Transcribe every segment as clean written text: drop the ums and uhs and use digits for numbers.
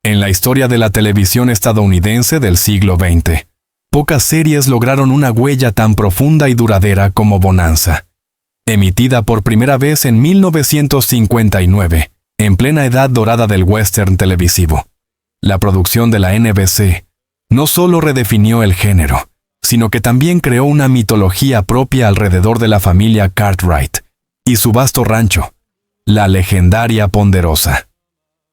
En la historia de la televisión estadounidense del siglo XX, pocas series lograron una huella tan profunda y duradera como Bonanza. Emitida por primera vez en 1959, en plena edad dorada del western televisivo. La producción de la NBC no solo redefinió el género, sino que también creó una mitología propia alrededor de la familia Cartwright y su vasto rancho, la legendaria Ponderosa.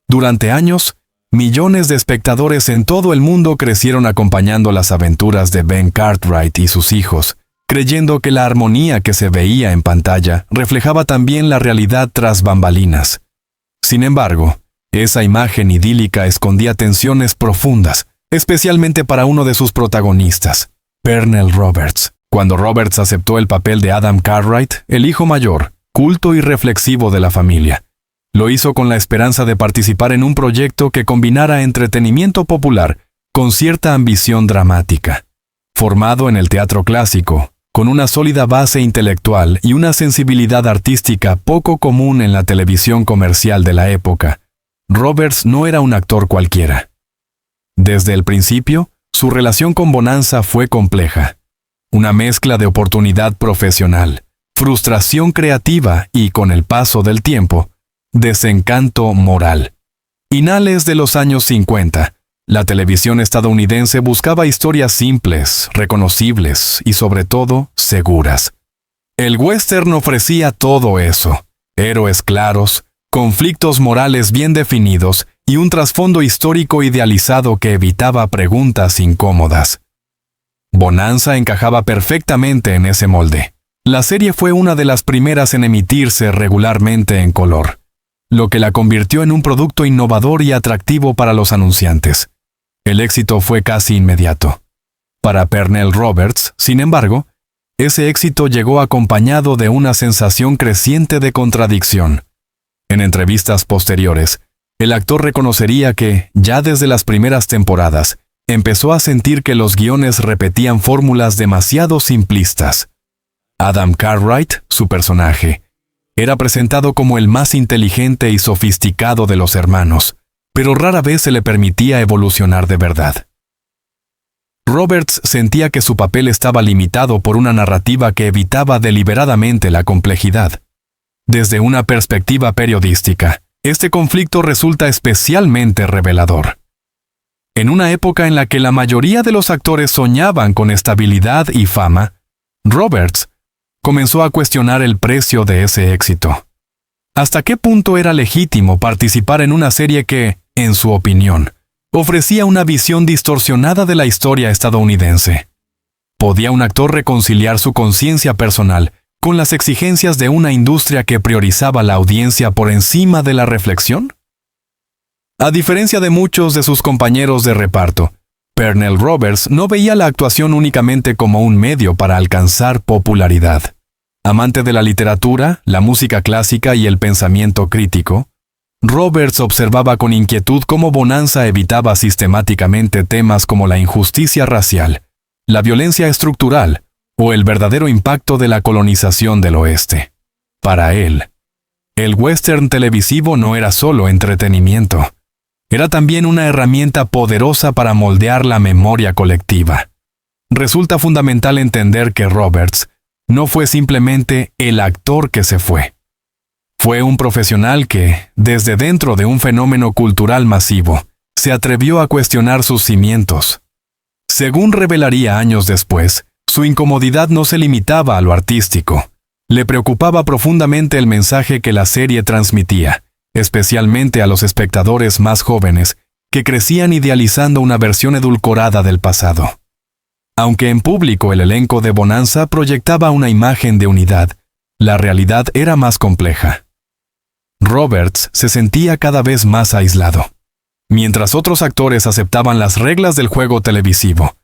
Durante años, millones de espectadores en todo el mundo crecieron acompañando las aventuras de Ben Cartwright y sus hijos, creyendo que la armonía que se veía en pantalla reflejaba también la realidad tras bambalinas. Sin embargo, esa imagen idílica escondía tensiones profundas, especialmente para uno de sus protagonistas, Pernell Roberts. Cuando Roberts aceptó el papel de Adam Cartwright, el hijo mayor, culto y reflexivo de la familia, lo hizo con la esperanza de participar en un proyecto que combinara entretenimiento popular con cierta ambición dramática. Formado en el teatro clásico, con una sólida base intelectual y una sensibilidad artística poco común en la televisión comercial de la época, Roberts no era un actor cualquiera. Desde el principio, su relación con Bonanza fue compleja. Una mezcla de oportunidad profesional, frustración creativa y, con el paso del tiempo, desencanto moral. Finales de los años 50, la televisión estadounidense buscaba historias simples, reconocibles y, sobre todo, seguras. El western ofrecía todo eso: héroes claros, conflictos morales bien definidos y un trasfondo histórico idealizado que evitaba preguntas incómodas. Bonanza encajaba perfectamente en ese molde. La serie fue una de las primeras en emitirse regularmente en color, lo que la convirtió en un producto innovador y atractivo para los anunciantes. El éxito fue casi inmediato. Para Pernell Roberts, sin embargo, ese éxito llegó acompañado de una sensación creciente de contradicción. En entrevistas posteriores, el actor reconocería que, ya desde las primeras temporadas, empezó a sentir que los guiones repetían fórmulas demasiado simplistas. Adam Cartwright, su personaje, era presentado como el más inteligente y sofisticado de los hermanos, pero rara vez se le permitía evolucionar de verdad. Roberts sentía que su papel estaba limitado por una narrativa que evitaba deliberadamente la complejidad. Desde una perspectiva periodística, este conflicto resulta especialmente revelador. En una época en la que la mayoría de los actores soñaban con estabilidad y fama, Roberts comenzó a cuestionar el precio de ese éxito. ¿Hasta qué punto era legítimo participar en una serie que, en su opinión, ofrecía una visión distorsionada de la historia estadounidense? ¿Podía un actor reconciliar su conciencia personal con las exigencias de una industria que priorizaba la audiencia por encima de la reflexión? A diferencia de muchos de sus compañeros de reparto, Pernell Roberts no veía la actuación únicamente como un medio para alcanzar popularidad. Amante de la literatura, la música clásica y el pensamiento crítico, Roberts observaba con inquietud cómo Bonanza evitaba sistemáticamente temas como la injusticia racial, la violencia estructural o el verdadero impacto de la colonización del oeste. Para él, el western televisivo no era solo entretenimiento. Era también una herramienta poderosa para moldear la memoria colectiva. Resulta fundamental entender que Roberts no fue simplemente el actor que se fue. Fue un profesional que, desde dentro de un fenómeno cultural masivo, se atrevió a cuestionar sus cimientos. Según revelaría años después, su incomodidad no se limitaba a lo artístico. Le preocupaba profundamente el mensaje que la serie transmitía, especialmente a los espectadores más jóvenes que crecían idealizando una versión edulcorada del pasado. Aunque en público el elenco de Bonanza proyectaba una imagen de unidad, la realidad era más compleja. Roberts se sentía cada vez más aislado. Mientras otros actores aceptaban las reglas del juego televisivo,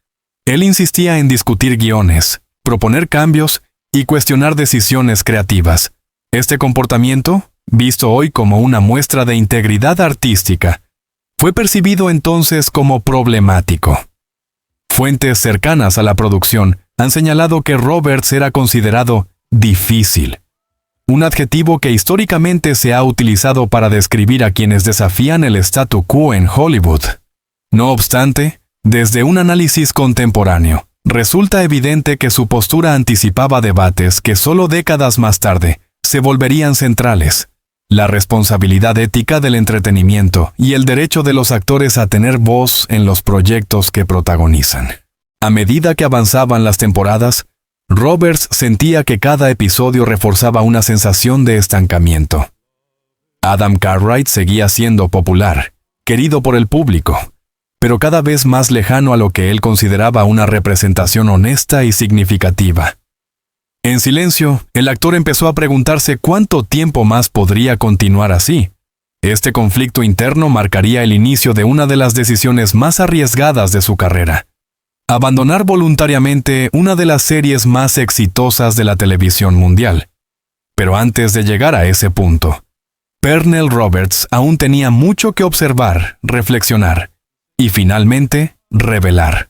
él insistía en discutir guiones, proponer cambios y cuestionar decisiones creativas. Este comportamiento, visto hoy como una muestra de integridad artística, fue percibido entonces como problemático. Fuentes cercanas a la producción han señalado que Roberts era considerado difícil. un adjetivo que históricamente se ha utilizado para describir a quienes desafían el statu quo en Hollywood. No obstante, desde un análisis contemporáneo, resulta evidente que su postura anticipaba debates que solo décadas más tarde se volverían centrales: la responsabilidad ética del entretenimiento y el derecho de los actores a tener voz en los proyectos que protagonizan. A medida que avanzaban las temporadas, Roberts sentía que cada episodio reforzaba una sensación de estancamiento. Adam Cartwright seguía siendo popular, querido por el público, pero cada vez más lejano a lo que él consideraba una representación honesta y significativa. En silencio, el actor empezó a preguntarse cuánto tiempo más podría continuar así. Este conflicto interno marcaría el inicio de una de las decisiones más arriesgadas de su carrera: abandonar voluntariamente una de las series más exitosas de la televisión mundial. Pero antes de llegar a ese punto, Pernell Roberts aún tenía mucho que observar, reflexionar y finalmente revelar.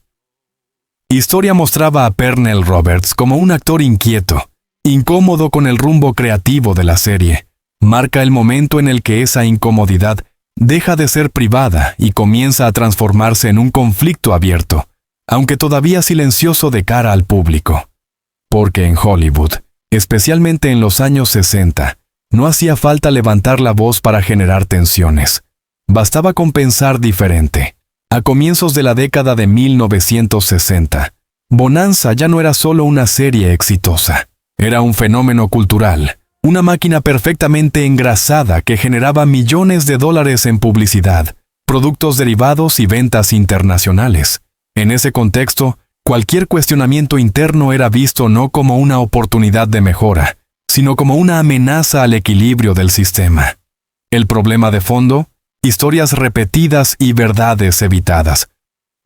Historia mostraba a Pernell Roberts como un actor inquieto, incómodo con el rumbo creativo de la serie. Marca el momento en el que esa incomodidad deja de ser privada y comienza a transformarse en un conflicto abierto, aunque todavía silencioso de cara al público. Porque en Hollywood, especialmente en los años 60, no hacía falta levantar la voz para generar tensiones. Bastaba con pensar diferente. A comienzos de la década de 1960, Bonanza ya no era solo una serie exitosa. Era un fenómeno cultural, una máquina perfectamente engrasada que generaba millones de dólares en publicidad, productos derivados y ventas internacionales. En ese contexto, cualquier cuestionamiento interno era visto no como una oportunidad de mejora, sino como una amenaza al equilibrio del sistema. El problema de fondo: historias repetidas y verdades evitadas.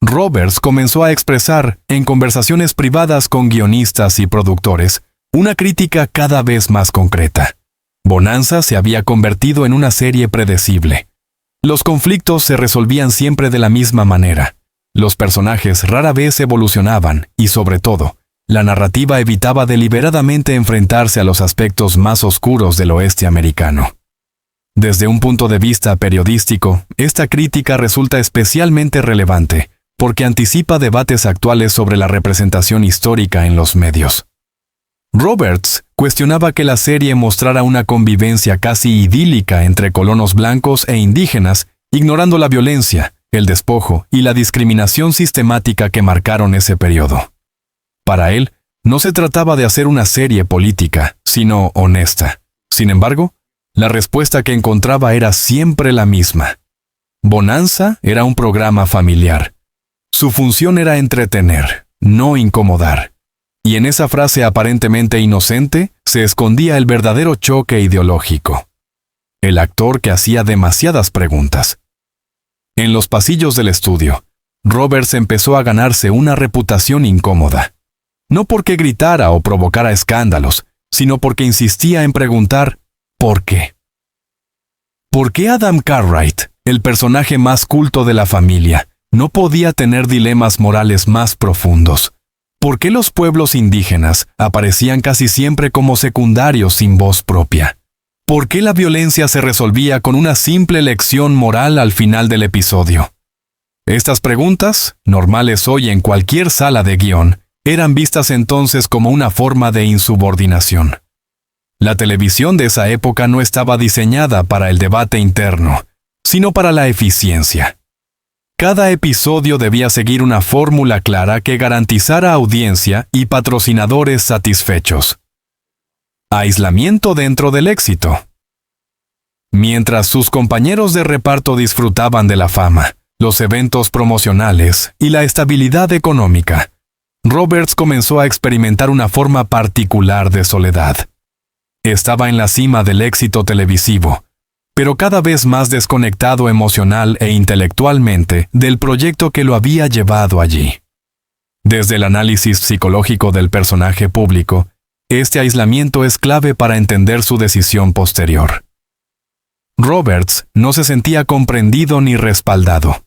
Roberts comenzó a expresar, en conversaciones privadas con guionistas y productores, una crítica cada vez más concreta. Bonanza se había convertido en una serie predecible. Los conflictos se resolvían siempre de la misma manera. Los personajes rara vez evolucionaban y, sobre todo, la narrativa evitaba deliberadamente enfrentarse a los aspectos más oscuros del oeste americano. Desde un punto de vista periodístico, esta crítica resulta especialmente relevante porque anticipa debates actuales sobre la representación histórica en los medios. Roberts cuestionaba que la serie mostrara una convivencia casi idílica entre colonos blancos e indígenas, ignorando la violencia, el despojo y la discriminación sistemática que marcaron ese periodo. Para él, no se trataba de hacer una serie política, sino honesta. Sin embargo, la respuesta que encontraba era siempre la misma. Bonanza era un programa familiar. Su función era entretener, no incomodar. Y en esa frase aparentemente inocente se escondía el verdadero choque ideológico. El actor que hacía demasiadas preguntas. En los pasillos del estudio, Roberts empezó a ganarse una reputación incómoda. No porque gritara o provocara escándalos, sino porque insistía en preguntar ¿por qué? ¿Por qué Adam Cartwright, el personaje más culto de la familia, no podía tener dilemas morales más profundos? ¿Por qué los pueblos indígenas aparecían casi siempre como secundarios sin voz propia? ¿Por qué la violencia se resolvía con una simple lección moral al final del episodio? Estas preguntas, normales hoy en cualquier sala de guión, eran vistas entonces como una forma de insubordinación. La televisión de esa época no estaba diseñada para el debate interno, sino para la eficiencia. Cada episodio debía seguir una fórmula clara que garantizara audiencia y patrocinadores satisfechos. Aislamiento dentro del éxito. Mientras sus compañeros de reparto disfrutaban de la fama, los eventos promocionales y la estabilidad económica, Roberts comenzó a experimentar una forma particular de soledad. Estaba en la cima del éxito televisivo, pero cada vez más desconectado emocional e intelectualmente del proyecto que lo había llevado allí. Desde el análisis psicológico del personaje público, este aislamiento es clave para entender su decisión posterior. Roberts no se sentía comprendido ni respaldado.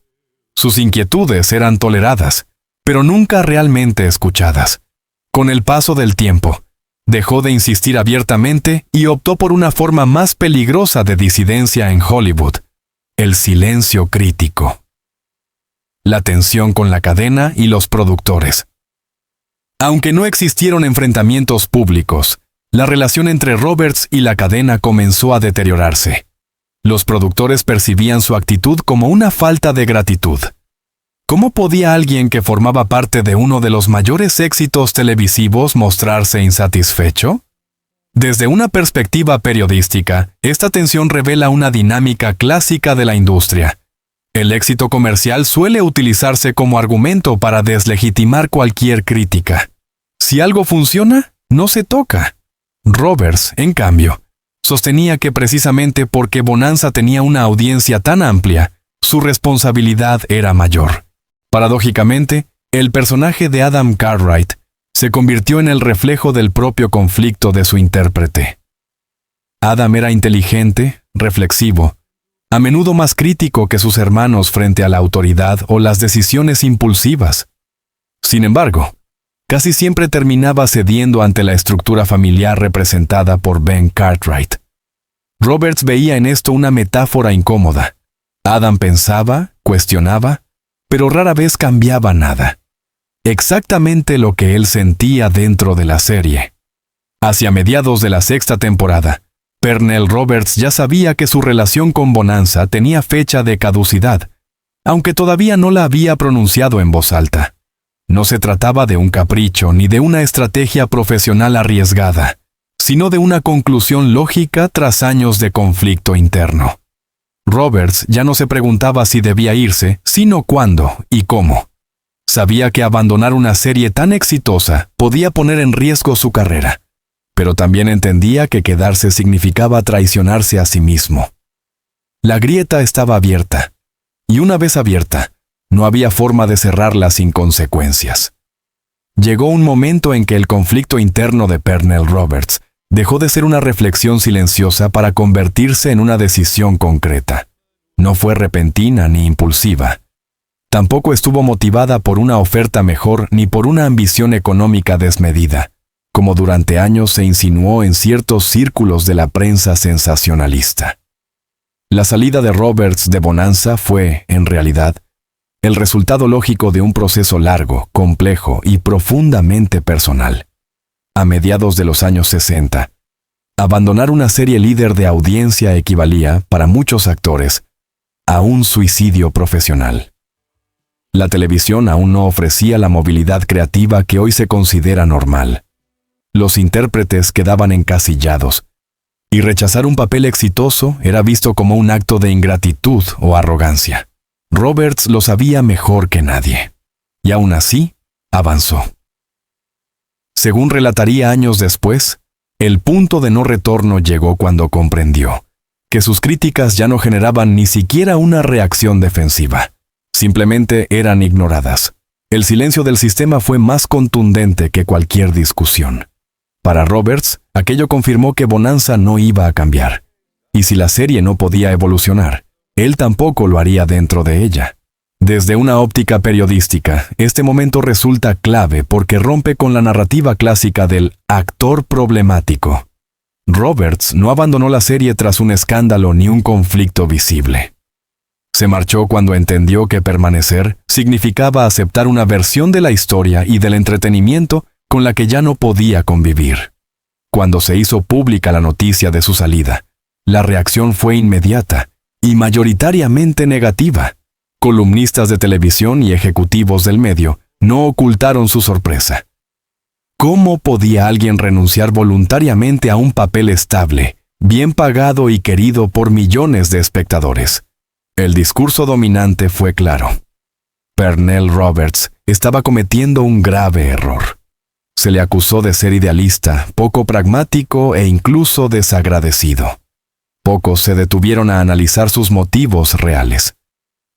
Sus inquietudes eran toleradas, pero nunca realmente escuchadas. Con el paso del tiempo, Dejó de insistir abiertamente y optó por una forma más peligrosa de disidencia en Hollywood: el silencio crítico. La tensión con la cadena y los productores. Aunque no existieron enfrentamientos públicos, la relación entre Roberts y la cadena comenzó a deteriorarse. Los productores percibían su actitud como una falta de gratitud. ¿Cómo podía alguien que formaba parte de uno de los mayores éxitos televisivos mostrarse insatisfecho? Desde una perspectiva periodística, esta tensión revela una dinámica clásica de la industria. El éxito comercial suele utilizarse como argumento para deslegitimar cualquier crítica. Si algo funciona, no se toca. Roberts, en cambio, sostenía que precisamente porque Bonanza tenía una audiencia tan amplia, su responsabilidad era mayor. Paradójicamente, el personaje de Adam Cartwright se convirtió en el reflejo del propio conflicto de su intérprete. Adam era inteligente, reflexivo, a menudo más crítico que sus hermanos frente a la autoridad o las decisiones impulsivas. Sin embargo, casi siempre terminaba cediendo ante la estructura familiar representada por Ben Cartwright. Roberts veía en esto una metáfora incómoda. Adam pensaba, cuestionaba, pero rara vez cambiaba nada. Exactamente lo que él sentía dentro de la serie. Hacia mediados de la 6ª temporada, Pernell Roberts ya sabía que su relación con Bonanza tenía fecha de caducidad, aunque todavía no la había pronunciado en voz alta. No se trataba de un capricho ni de una estrategia profesional arriesgada, sino de una conclusión lógica tras años de conflicto interno. Roberts ya no se preguntaba si debía irse, sino cuándo y cómo. Sabía que abandonar una serie tan exitosa podía poner en riesgo su carrera, pero también entendía que quedarse significaba traicionarse a sí mismo. La grieta estaba abierta, y una vez abierta, no había forma de cerrarla sin consecuencias. Llegó un momento en que el conflicto interno de Pernell Roberts dejó de ser una reflexión silenciosa para convertirse en una decisión concreta. No fue repentina ni impulsiva. Tampoco estuvo motivada por una oferta mejor ni por una ambición económica desmedida, como durante años se insinuó en ciertos círculos de la prensa sensacionalista. La salida de Roberts de Bonanza fue, en realidad, el resultado lógico de un proceso largo, complejo y profundamente personal. A mediados de los años 60, abandonar una serie líder de audiencia equivalía, para muchos actores, a un suicidio profesional. La televisión aún no ofrecía la movilidad creativa que hoy se considera normal. Los intérpretes quedaban encasillados, y rechazar un papel exitoso era visto como un acto de ingratitud o arrogancia. Roberts lo sabía mejor que nadie, y aún así, avanzó. Según relataría años después, el punto de no retorno llegó cuando comprendió que sus críticas ya no generaban ni siquiera una reacción defensiva. Simplemente eran ignoradas. El silencio del sistema fue más contundente que cualquier discusión. Para Roberts, aquello confirmó que Bonanza no iba a cambiar. Y si la serie no podía evolucionar, él tampoco lo haría dentro de ella. Desde una óptica periodística, este momento resulta clave porque rompe con la narrativa clásica del actor problemático. Roberts no abandonó la serie tras un escándalo ni un conflicto visible. Se marchó cuando entendió que permanecer significaba aceptar una versión de la historia y del entretenimiento con la que ya no podía convivir. Cuando se hizo pública la noticia de su salida, la reacción fue inmediata y mayoritariamente negativa. Columnistas de televisión y ejecutivos del medio no ocultaron su sorpresa. ¿Cómo podía alguien renunciar voluntariamente a un papel estable, bien pagado y querido por millones de espectadores? El discurso dominante fue claro. Pernell Roberts estaba cometiendo un grave error. Se le acusó de ser idealista, poco pragmático e incluso desagradecido. Pocos se detuvieron a analizar sus motivos reales.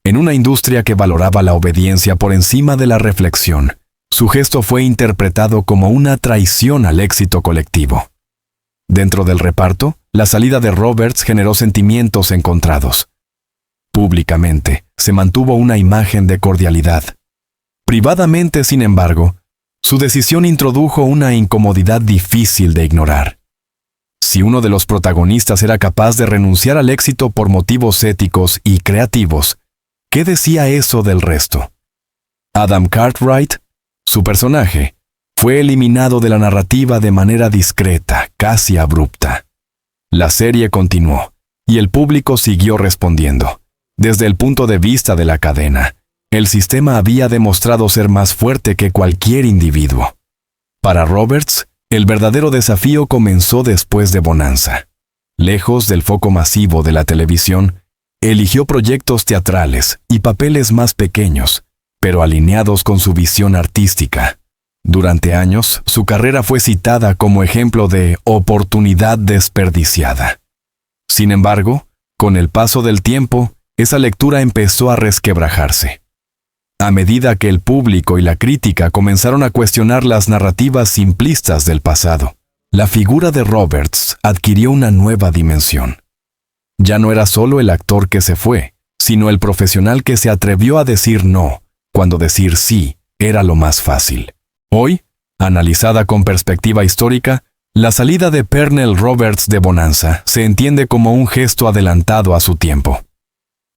En una industria que valoraba la obediencia por encima de la reflexión, su gesto fue interpretado como una traición al éxito colectivo. Dentro del reparto, la salida de Roberts generó sentimientos encontrados. Públicamente, se mantuvo una imagen de cordialidad. Privadamente, sin embargo, Su decisión introdujo una incomodidad difícil de ignorar. Si uno de los protagonistas era capaz de renunciar al éxito por motivos éticos y creativos, ¿qué decía eso del resto? Adam Cartwright, su personaje, fue eliminado de la narrativa de manera discreta, casi abrupta. La serie continuó, y el público siguió respondiendo. Desde el punto de vista de la cadena, el sistema había demostrado ser más fuerte que cualquier individuo. Para Roberts, el verdadero desafío comenzó después de Bonanza. Lejos del foco masivo de la televisión, eligió proyectos teatrales y papeles más pequeños, pero alineados con su visión artística. Durante años, su carrera fue citada como ejemplo de oportunidad desperdiciada. Sin embargo, con el paso del tiempo, esa lectura empezó a resquebrajarse. A medida que el público y la crítica comenzaron a cuestionar las narrativas simplistas del pasado, la figura de Roberts adquirió una nueva dimensión. Ya no era solo el actor que se fue, sino el profesional que se atrevió a decir no, cuando decir sí era lo más fácil. Hoy, analizada con perspectiva histórica, la salida de Pernell Roberts de Bonanza se entiende como un gesto adelantado a su tiempo.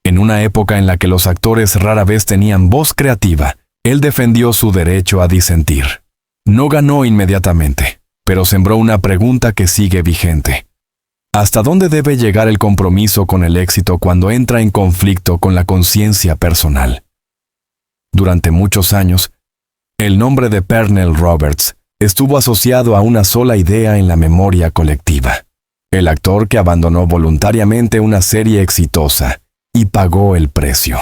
En una época en la que los actores rara vez tenían voz creativa, él defendió su derecho a disentir. No ganó inmediatamente, pero sembró una pregunta que sigue vigente. ¿Hasta dónde debe llegar el compromiso con el éxito cuando entra en conflicto con la conciencia personal? Durante muchos años, el nombre de Pernell Roberts estuvo asociado a una sola idea en la memoria colectiva: el actor que abandonó voluntariamente una serie exitosa y pagó el precio.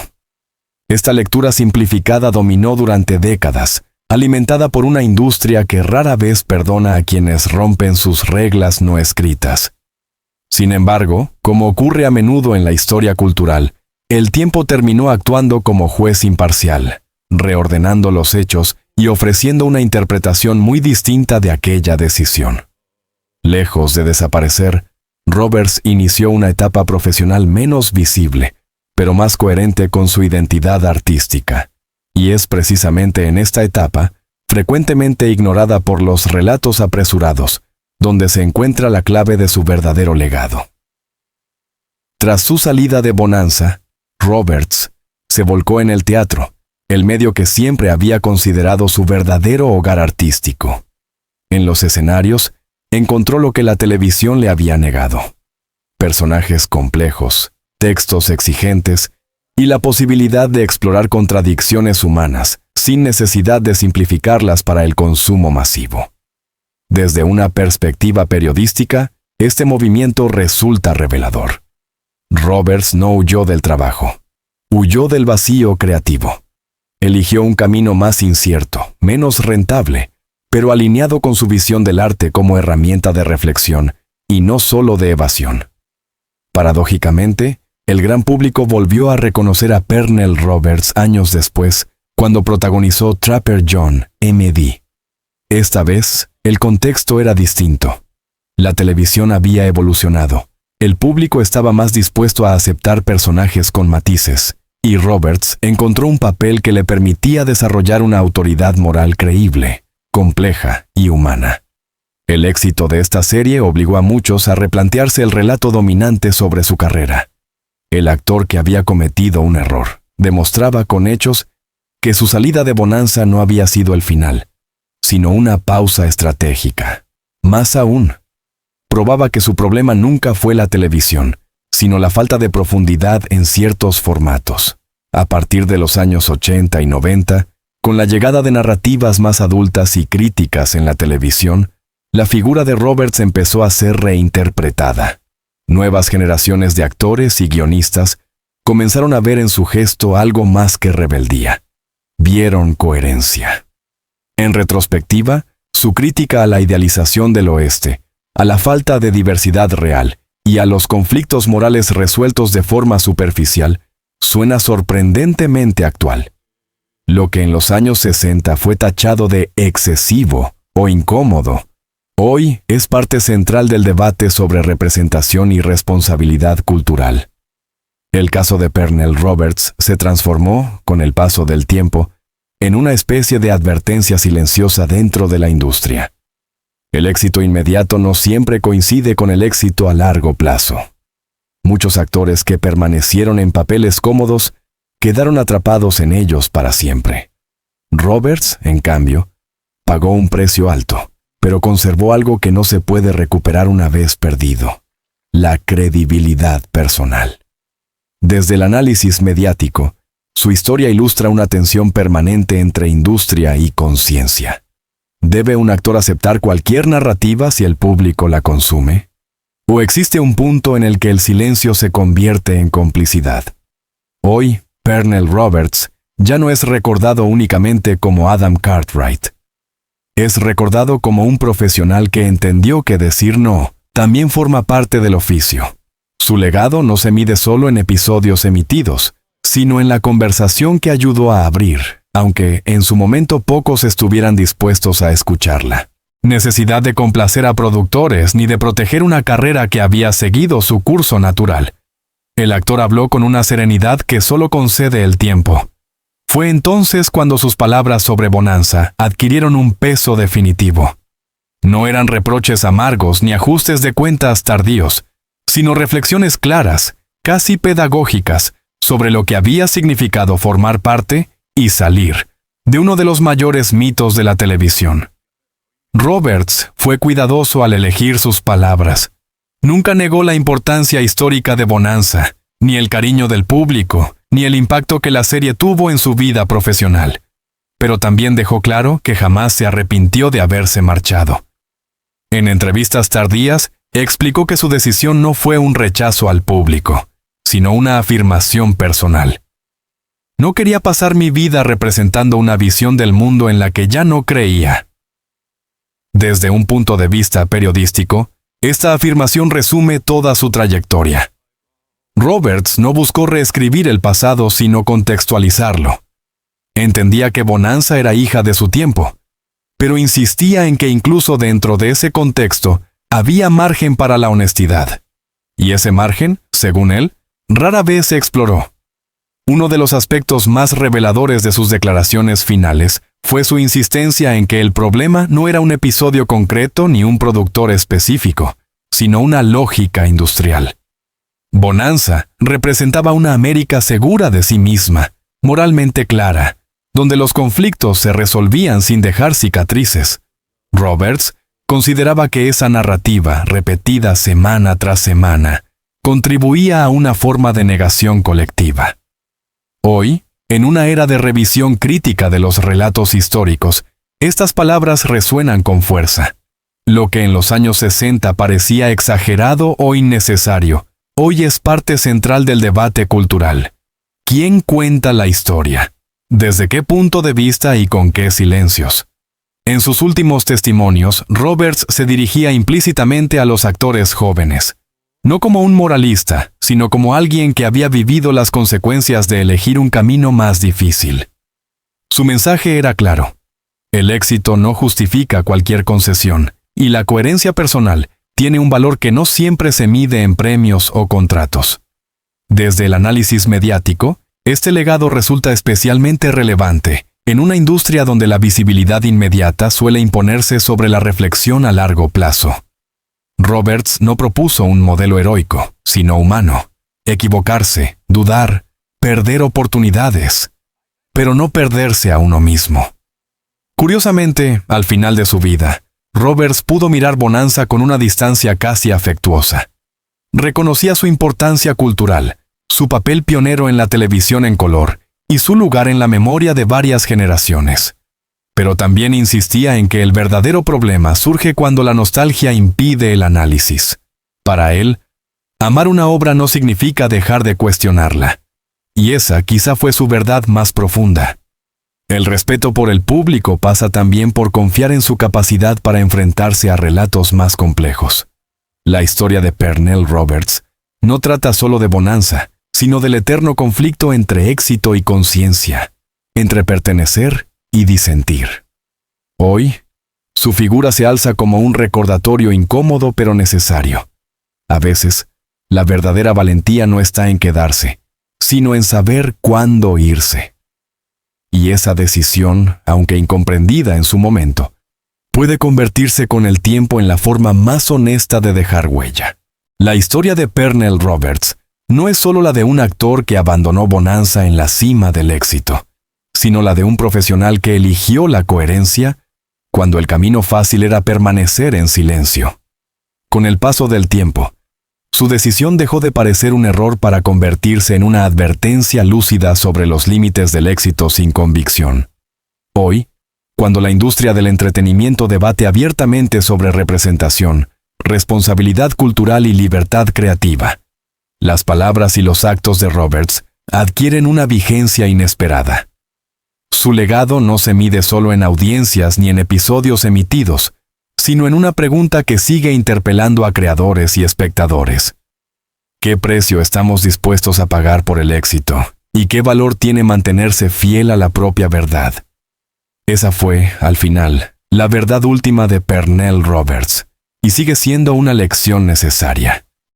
Esta lectura simplificada dominó durante décadas, alimentada por una industria que rara vez perdona a quienes rompen sus reglas no escritas. Sin embargo, como ocurre a menudo en la historia cultural, el tiempo terminó actuando como juez imparcial, reordenando los hechos y ofreciendo una interpretación muy distinta de aquella decisión. Lejos de desaparecer, Roberts inició una etapa profesional menos visible, pero más coherente con su identidad artística. Y es precisamente en esta etapa, frecuentemente ignorada por los relatos apresurados, donde se encuentra la clave de su verdadero legado. Tras su salida de Bonanza, Roberts se volcó en el teatro, el medio que siempre había considerado su verdadero hogar artístico. En los escenarios, encontró lo que la televisión le había negado: personajes complejos, textos exigentes y la posibilidad de explorar contradicciones humanas, sin necesidad de simplificarlas para el consumo masivo. Desde una perspectiva periodística, este movimiento resulta revelador. Roberts no huyó del trabajo, huyó del vacío creativo. Eligió un camino más incierto, menos rentable, pero alineado con su visión del arte como herramienta de reflexión y no solo de evasión. Paradójicamente, el gran público volvió a reconocer a Pernell Roberts años después, cuando protagonizó Trapper John, M.D. Esta vez, el contexto era distinto. La televisión había evolucionado. El público estaba más dispuesto a aceptar personajes con matices, y Roberts encontró un papel que le permitía desarrollar una autoridad moral creíble, compleja y humana. El éxito de esta serie obligó a muchos a replantearse el relato dominante sobre su carrera. El actor que había cometido un error demostraba con hechos que su salida de Bonanza no había sido el final, sino una pausa estratégica. Más aún, probaba que su problema nunca fue la televisión, sino la falta de profundidad en ciertos formatos. A partir de los años 80 y 90, con la llegada de narrativas más adultas y críticas en la televisión, la figura de Roberts empezó a ser reinterpretada. Nuevas generaciones de actores y guionistas comenzaron a ver en su gesto algo más que rebeldía. Vieron coherencia. En retrospectiva, su crítica a la idealización del oeste, a la falta de diversidad real y a los conflictos morales resueltos de forma superficial, suena sorprendentemente actual. Lo que en los años 60 fue tachado de excesivo o incómodo, hoy es parte central del debate sobre representación y responsabilidad cultural. El caso de Pernell Roberts se transformó, con el paso del tiempo, en una especie de advertencia silenciosa dentro de la industria. El éxito inmediato no siempre coincide con el éxito a largo plazo. Muchos actores que permanecieron en papeles cómodos quedaron atrapados en ellos para siempre. Roberts, en cambio, pagó un precio alto, pero conservó algo que no se puede recuperar una vez perdido: la credibilidad personal. Desde el análisis mediático, su historia ilustra una tensión permanente entre industria y conciencia. ¿Debe un actor aceptar cualquier narrativa si el público la consume? ¿O existe un punto en el que el silencio se convierte en complicidad? Hoy, Pernell Roberts ya no es recordado únicamente como Adam Cartwright. Es recordado como un profesional que entendió que decir no también forma parte del oficio. Su legado no se mide solo en episodios emitidos, sino en la conversación que ayudó a abrir, aunque en su momento pocos estuvieran dispuestos a escucharla. Necesidad de complacer a productores ni de proteger una carrera que había seguido su curso natural. El actor habló con una serenidad que solo concede el tiempo. Fue entonces cuando sus palabras sobre Bonanza adquirieron un peso definitivo. No eran reproches amargos ni ajustes de cuentas tardíos, sino reflexiones claras, casi pedagógicas, sobre lo que había significado formar parte y salir de uno de los mayores mitos de la televisión. Roberts fue cuidadoso al elegir sus palabras. Nunca negó la importancia histórica de Bonanza, ni el cariño del público, ni el impacto que la serie tuvo en su vida profesional. Pero también dejó claro que jamás se arrepintió de haberse marchado. En entrevistas tardías, explicó que su decisión no fue un rechazo al público, sino una afirmación personal. No quería pasar mi vida representando una visión del mundo en la que ya no creía. Desde un punto de vista periodístico, esta afirmación resume toda su trayectoria. Roberts no buscó reescribir el pasado sino contextualizarlo. Entendía que Bonanza era hija de su tiempo, pero insistía en que incluso dentro de ese contexto había margen para la honestidad. Y ese margen, según él, rara vez se exploró. Uno de los aspectos más reveladores de sus declaraciones finales fue su insistencia en que el problema no era un episodio concreto ni un productor específico, sino una lógica industrial. Bonanza representaba una América segura de sí misma, moralmente clara, donde los conflictos se resolvían sin dejar cicatrices. Roberts consideraba que esa narrativa, repetida semana tras semana, contribuía a una forma de negación colectiva. Hoy, en una era de revisión crítica de los relatos históricos, estas palabras resuenan con fuerza. Lo que en los años 60 parecía exagerado o innecesario, hoy es parte central del debate cultural. ¿Quién cuenta la historia? ¿Desde qué punto de vista y con qué silencios? En sus últimos testimonios, Roberts se dirigía implícitamente a los actores jóvenes. No como un moralista, sino como alguien que había vivido las consecuencias de elegir un camino más difícil. Su mensaje era claro. El éxito no justifica cualquier concesión, y la coherencia personal tiene un valor que no siempre se mide en premios o contratos. Desde el análisis mediático, este legado resulta especialmente relevante en una industria donde la visibilidad inmediata suele imponerse sobre la reflexión a largo plazo. Roberts no propuso un modelo heroico, sino humano. Equivocarse, dudar, perder oportunidades, pero no perderse a uno mismo. Curiosamente, al final de su vida, Roberts pudo mirar Bonanza con una distancia casi afectuosa. Reconocía su importancia cultural, su papel pionero en la televisión en color y su lugar en la memoria de varias generaciones. Pero también insistía en que el verdadero problema surge cuando la nostalgia impide el análisis. Para él, amar una obra no significa dejar de cuestionarla. Y esa quizá fue su verdad más profunda. El respeto por el público pasa también por confiar en su capacidad para enfrentarse a relatos más complejos. La historia de Pernell Roberts no trata solo de Bonanza, sino del eterno conflicto entre éxito y conciencia, entre pertenecer y disentir. Hoy, su figura se alza como un recordatorio incómodo pero necesario. A veces, la verdadera valentía no está en quedarse, sino en saber cuándo irse. Y esa decisión, aunque incomprendida en su momento, puede convertirse con el tiempo en la forma más honesta de dejar huella. La historia de Pernell Roberts no es solo la de un actor que abandonó Bonanza en la cima del éxito, sino la de un profesional que eligió la coherencia cuando el camino fácil era permanecer en silencio. Con el paso del tiempo, su decisión dejó de parecer un error para convertirse en una advertencia lúcida sobre los límites del éxito sin convicción. Hoy, cuando la industria del entretenimiento debate abiertamente sobre representación, responsabilidad cultural y libertad creativa, las palabras y los actos de Roberts adquieren una vigencia inesperada. Su legado no se mide solo en audiencias ni en episodios emitidos, sino en una pregunta que sigue interpelando a creadores y espectadores. ¿Qué precio estamos dispuestos a pagar por el éxito? ¿Y qué valor tiene mantenerse fiel a la propia verdad? Esa fue, al final, la verdad última de Pernell Roberts, y sigue siendo una lección necesaria.